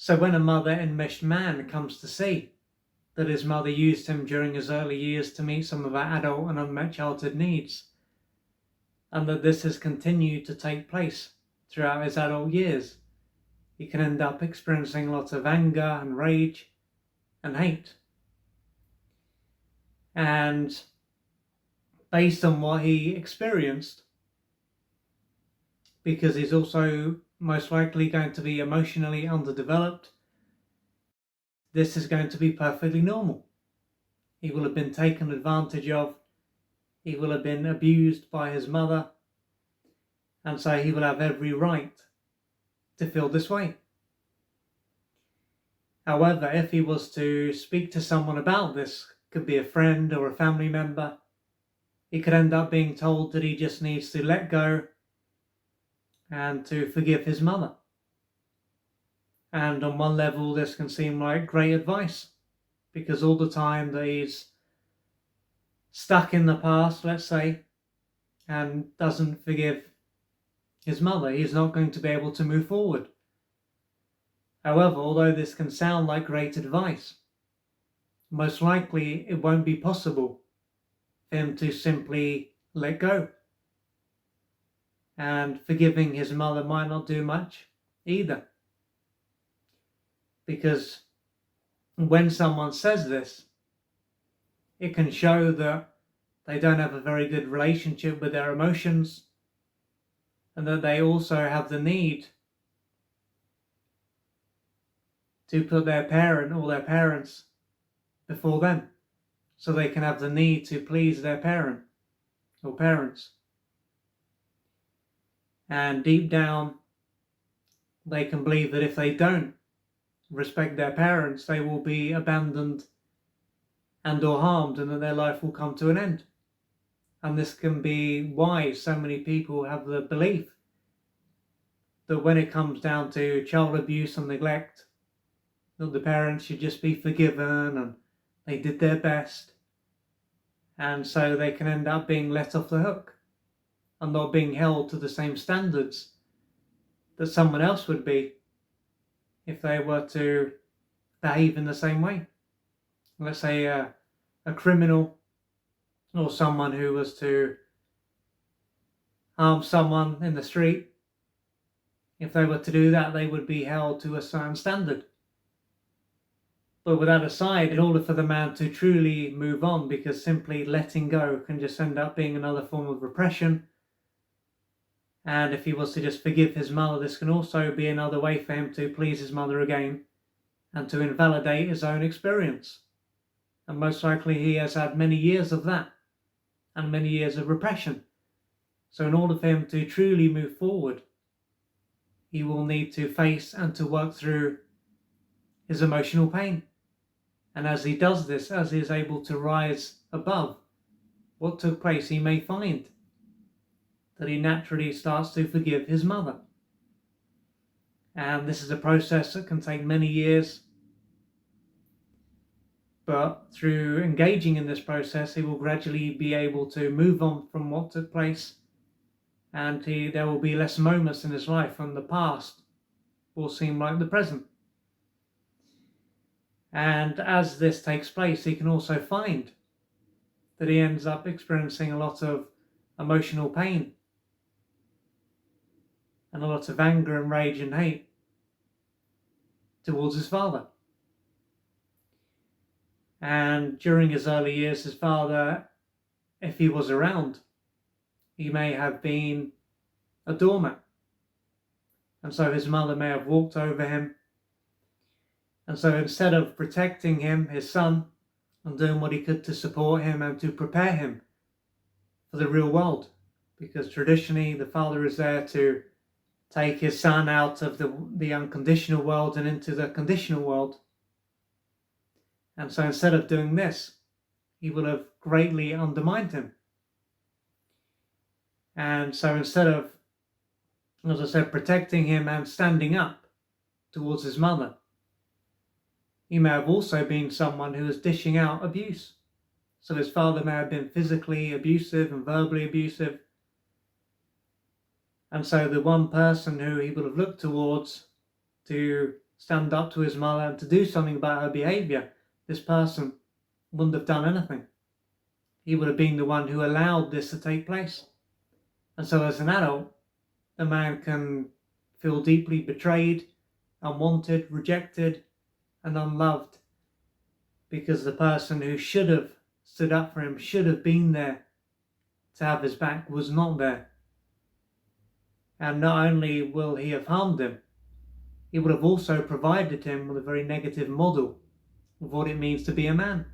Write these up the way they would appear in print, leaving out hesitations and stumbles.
So when a mother-enmeshed man comes to see that his mother used him during his early years to meet some of our adult and unmet childhood needs, and that this has continued to take place throughout his adult years, he can end up experiencing a lot of anger and rage and hate. And based on what he experienced, because he's also most likely going to be emotionally underdeveloped, this is going to be perfectly normal. He will have been taken advantage of, he will have been abused by his mother, and so he will have every right to feel this way. However, if he was to speak to someone about this, could be a friend or a family member, he could end up being told that he just needs to let go and to forgive his mother. And on one level, this can seem like great advice, because all the time that he's stuck in the past, let's say, and doesn't forgive his mother, he's not going to be able to move forward. However, although this can sound like great advice, most likely it won't be possible for him to simply let go. And forgiving his mother might not do much either. Because when someone says this, it can show that they don't have a very good relationship with their emotions, and that they also have the need to put their parent or their parents before them, so they can have the need to please their parent or parents. And deep down, they can believe that if they don't respect their parents, they will be abandoned and or harmed, and that their life will come to an end. And this can be why so many people have the belief that when it comes down to child abuse and neglect, that the parents should just be forgiven and they did their best, and so they can end up being let off the hook and not being held to the same standards that someone else would be if they were to behave in the same way. Let's say a criminal or someone who was to harm someone in the street. If they were to do that, they would be held to a certain standard. But with that aside, in order for the man to truly move on, because simply letting go can just end up being another form of repression, and if he was to just forgive his mother, this can also be another way for him to please his mother again and to invalidate his own experience. And most likely he has had many years of that and many years of repression. So in order for him to truly move forward, he will need to face and to work through his emotional pain. And as he does this, as he is able to rise above what took place, he may find that he naturally starts to forgive his mother. And this is a process that can take many years. But through engaging in this process, he will gradually be able to move on from what took place, and there will be less moments in his life when the past will seem like the present. And as this takes place, he can also find that he ends up experiencing a lot of emotional pain and a lot of anger and rage and hate towards his father. And during his early years, his father, if he was around, he may have been a doormat. And so his mother may have walked over him. And so instead of protecting him, his son, and doing what he could to support him and to prepare him for the real world, because traditionally the father is there to take his son out of the unconditional world and into the conditional world. And so instead of doing this, he will have greatly undermined him. And so instead of, as I said, protecting him and standing up towards his mother, he may have also been someone who was dishing out abuse. So his father may have been physically abusive and verbally abusive. And so the one person who he would have looked towards to stand up to his mother and to do something about her behaviour, this person wouldn't have done anything. He would have been the one who allowed this to take place. And so as an adult, a man can feel deeply betrayed, unwanted, rejected, and unloved, because the person who should have stood up for him, should have been there to have his back, was not there. And not only will he have harmed him, he would have also provided him with a very negative model of what it means to be a man.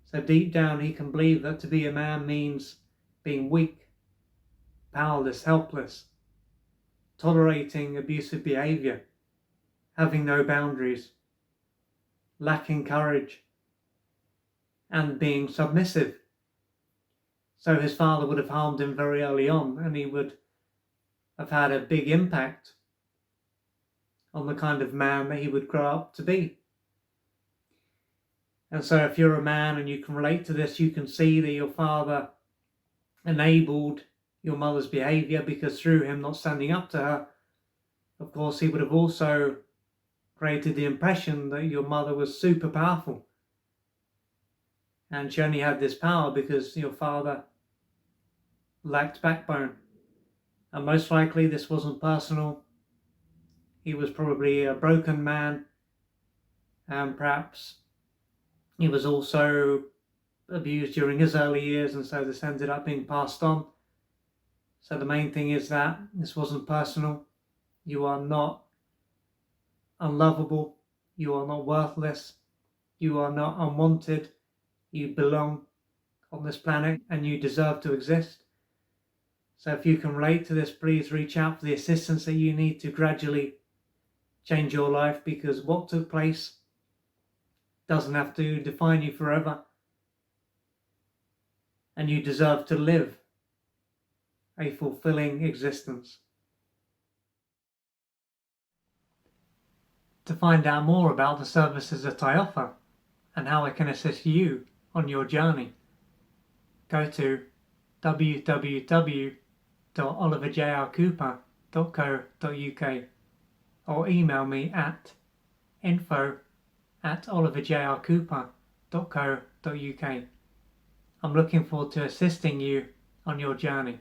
So deep down he can believe that to be a man means being weak, powerless, helpless, tolerating abusive behaviour, having no boundaries, lacking courage, and being submissive. So his father would have harmed him very early on, and he would have had a big impact on the kind of man that he would grow up to be. And so if you're a man and you can relate to this, you can see that your father enabled your mother's behaviour, because through him not standing up to her, of course, he would have also created the impression that your mother was super powerful. And she only had this power because your father lacked backbone. And most likely this wasn't personal. He was probably a broken man, and perhaps he was also abused during his early years, and so this ended up being passed on. So the main thing is that this wasn't personal. You are not unlovable. You are not worthless. You are not unwanted. You belong on this planet and you deserve to exist. So if you can relate to this, please reach out for the assistance that you need to gradually change your life, because what took place doesn't have to define you forever. And you deserve to live a fulfilling existence. To find out more about the services that I offer and how I can assist you on your journey, go to www.oliverjrcooper.co.uk or email me at info@oliverjrcooper.co.uk. I'm looking forward to assisting you on your journey.